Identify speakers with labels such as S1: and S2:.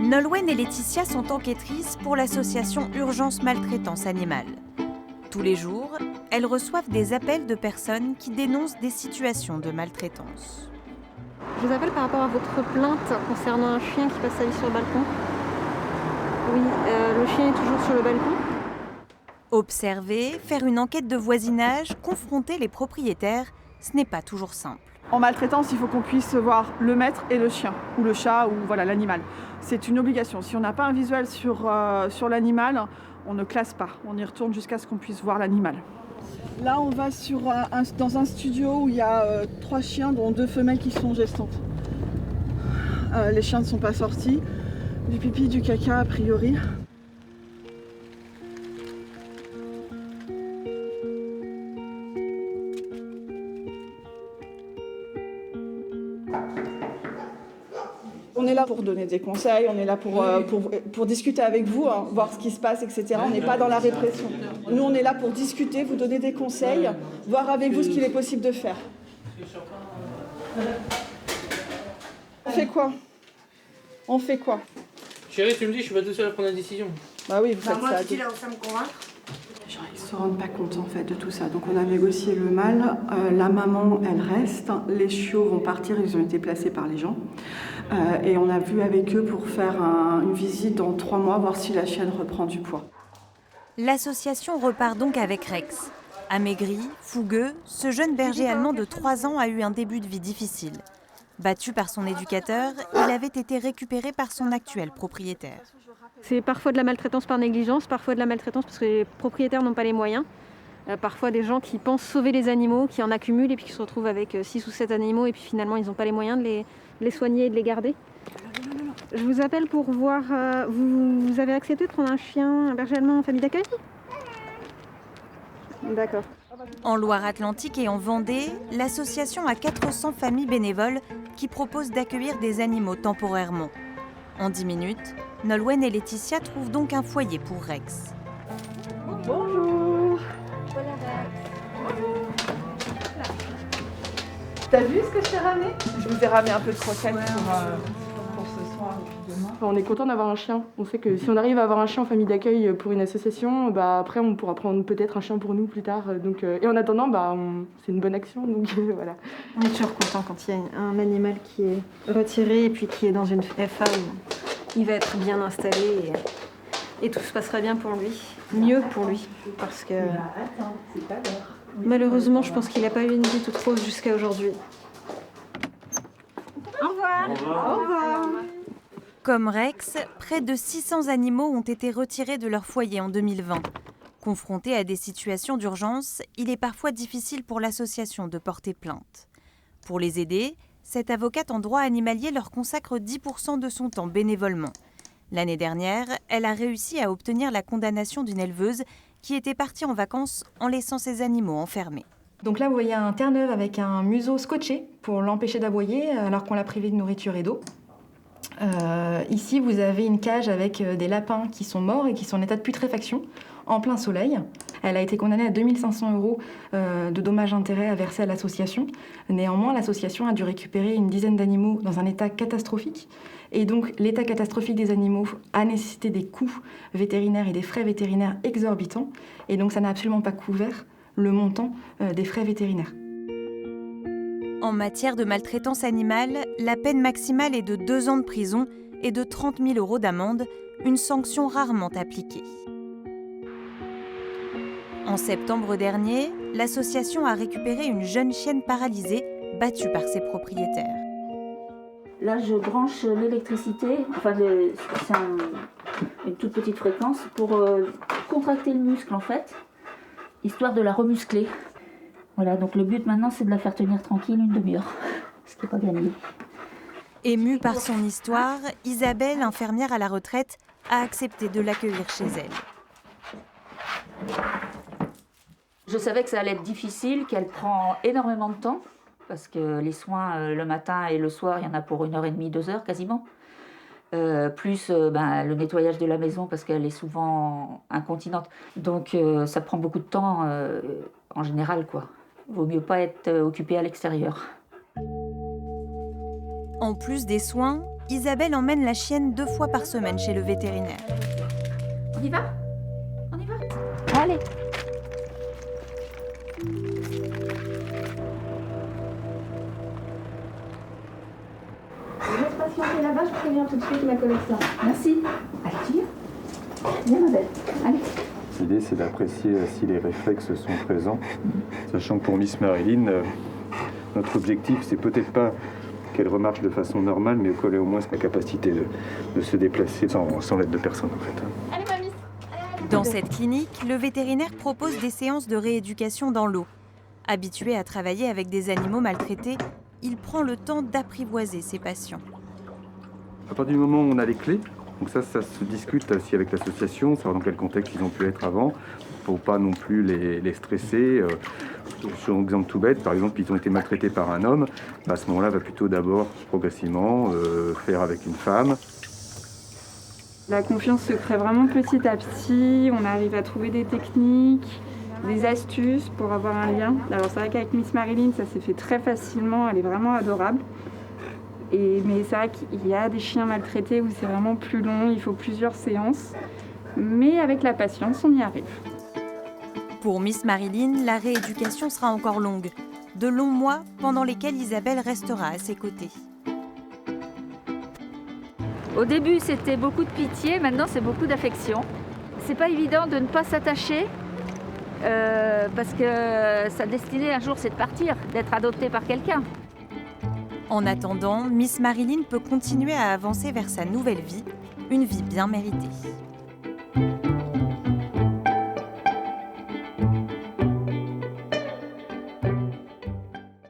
S1: Nolwenn et Laetitia sont enquêtrices pour l'association Urgence Maltraitance Animale. Tous les jours, elles reçoivent des appels de personnes qui dénoncent des situations de maltraitance.
S2: Je vous appelle par rapport à votre plainte concernant un chien qui passe sa vie sur le balcon. Oui, le chien est toujours sur le balcon.
S1: Observer, faire une enquête de voisinage, confronter les propriétaires, ce n'est pas toujours simple.
S3: En maltraitance, il faut qu'on puisse voir le maître et le chien, ou le chat, ou voilà, l'animal. C'est une obligation. Si on n'a pas un visuel sur l'animal, on ne classe pas. On y retourne jusqu'à ce qu'on puisse voir l'animal. Là, on va dans un studio où il y a 3 chiens, dont 2 femelles qui sont gestantes. Les chiens ne sont pas sortis. Du pipi, du caca, a priori. On est là pour donner des conseils, on est là pour discuter avec vous, hein, voir ce qui se passe, etc. On n'est pas dans la répression. Nous, on est là pour discuter, vous donner des conseils, voir avec vous ce qu'il est possible de faire. On fait quoi ? On fait quoi ?
S4: Chérie, tu me dis, je suis pas tout seul à prendre la décision.
S3: Bah oui, vous faites
S5: moi,
S3: ça.
S5: tu là, ça me convaincre.
S3: Les gens, ils se rendent pas compte en fait de tout ça. Donc on a négocié le mal, la maman elle reste, les chiots vont partir, ils ont été placés par les gens. Et on a vu avec eux pour faire une visite dans 3 mois, voir si la chienne reprend du poids.
S1: L'association repart donc avec Rex. Amaigri, fougueux, ce jeune berger allemand de 3 ans a eu un début de vie difficile. Battu par son éducateur, il avait été récupéré par son actuel propriétaire.
S2: C'est parfois de la maltraitance par négligence, parfois de la maltraitance parce que les propriétaires n'ont pas les moyens. Parfois des gens qui pensent sauver les animaux, qui en accumulent et puis qui se retrouvent avec 6 ou 7 animaux et puis finalement ils n'ont pas les moyens de les soigner et de les garder. Je vous appelle pour voir, vous avez accepté de prendre un chien, un berger allemand en famille d'accueil ? D'accord.
S1: En Loire-Atlantique et en Vendée, l'association a 400 familles bénévoles qui proposent d'accueillir des animaux temporairement. En 10 minutes, Nolwenn et Laetitia trouvent donc un foyer pour Rex.
S3: Bonjour.
S5: Voilà,
S3: T'as vu ce que je t'ai ramené ? Je vous ai ramené un peu de croquettes pour ce soir et puis demain.
S6: On est content d'avoir un chien. On sait que si on arrive à avoir un chien en famille d'accueil pour une association, après on pourra prendre peut-être un chien pour nous plus tard. Et en attendant, c'est une bonne action. Donc voilà.
S2: On est toujours content quand il y a un animal qui est retiré et puis qui est dans une FA où il va être bien installé et tout se passera bien pour lui. Mieux pour lui. Parce que malheureusement, je pense qu'il n'a pas eu une vie toute rose jusqu'à aujourd'hui.
S5: Au revoir.
S3: Au revoir.
S1: Comme Rex, près de 600 animaux ont été retirés de leur foyer en 2020. Confrontés à des situations d'urgence, il est parfois difficile pour l'association de porter plainte. Pour les aider, cette avocate en droit animalier leur consacre 10% de son temps bénévolement. L'année dernière, elle a réussi à obtenir la condamnation d'une éleveuse qui était partie en vacances en laissant ses animaux enfermés.
S7: Donc là, vous voyez un Terre-Neuve avec un museau scotché pour l'empêcher d'aboyer alors qu'on l'a privé de nourriture et d'eau. Ici, vous avez une cage avec des lapins qui sont morts et qui sont en état de putréfaction, en plein soleil. Elle a été condamnée à 2 500 € de dommages-intérêts à verser à l'association. Néanmoins, l'association a dû récupérer une dizaine d'animaux dans un état catastrophique. Et donc, l'état catastrophique des animaux a nécessité des coûts vétérinaires et des frais vétérinaires exorbitants. Et donc, ça n'a absolument pas couvert le montant des frais vétérinaires.
S1: En matière de maltraitance animale, la peine maximale est de 2 ans de prison et de 30 000 € d'amende, une sanction rarement appliquée. En septembre dernier, l'association a récupéré une jeune chienne paralysée, battue par ses propriétaires.
S5: Là, je branche l'électricité, c'est une toute petite fréquence pour contracter le muscle en fait, histoire de la remuscler. Voilà, donc le but maintenant, c'est de la faire tenir tranquille une demi-heure, ce qui n'est pas gagné.
S1: Émue par son histoire, Isabelle, infirmière à la retraite, a accepté de l'accueillir chez elle.
S5: Je savais que ça allait être difficile, qu'elle prend énormément de temps, parce que les soins le matin et le soir, il y en a pour 1h30, 2 heures quasiment. Plus le nettoyage de la maison, parce qu'elle est souvent incontinente. Donc ça prend beaucoup de temps en général, quoi. Vaut mieux pas être occupé à l'extérieur.
S1: En plus des soins, Isabelle emmène la chienne 2 fois par semaine chez le vétérinaire.
S5: On y va? On y va? Allez.
S2: Je laisse patienter là-bas, je préviens tout de suite ma collègue.
S5: Merci. Allez, tu viens? Viens, ma belle. Allez.
S8: L'idée, c'est d'apprécier si les réflexes sont présents, sachant que pour Miss Marilyn, notre objectif, c'est peut-être pas qu'elle remarche de façon normale, mais qu'elle ait au moins la capacité de se déplacer sans l'aide de personne, en fait.
S2: Allez, mamie.
S1: Dans cette clinique, le vétérinaire propose des séances de rééducation dans l'eau. Habitué à travailler avec des animaux maltraités, il prend le temps d'apprivoiser ses patients.
S8: À partir du moment où on a les clés, donc ça se discute aussi avec l'association, savoir dans quel contexte ils ont pu être avant, pour pas non plus les stresser. Sur un exemple tout bête, par exemple, ils ont été maltraités par un homme, à ce moment-là, va plutôt d'abord, progressivement, faire avec une femme.
S9: La confiance se crée vraiment petit à petit, on arrive à trouver des techniques, des astuces pour avoir un lien. Alors c'est vrai qu'avec Miss Marilyn, ça s'est fait très facilement, elle est vraiment adorable. Mais c'est vrai qu'il y a des chiens maltraités où c'est vraiment plus long, il faut plusieurs séances. Mais avec la patience, on y arrive.
S1: Pour Miss Marilyn, la rééducation sera encore longue. De longs mois pendant lesquels Isabelle restera à ses côtés.
S5: Au début, c'était beaucoup de pitié, maintenant c'est beaucoup d'affection. C'est pas évident de ne pas s'attacher parce que sa destinée un jour c'est de partir, d'être adoptée par quelqu'un.
S1: En attendant, Miss Marilyn peut continuer à avancer vers sa nouvelle vie, une vie bien méritée.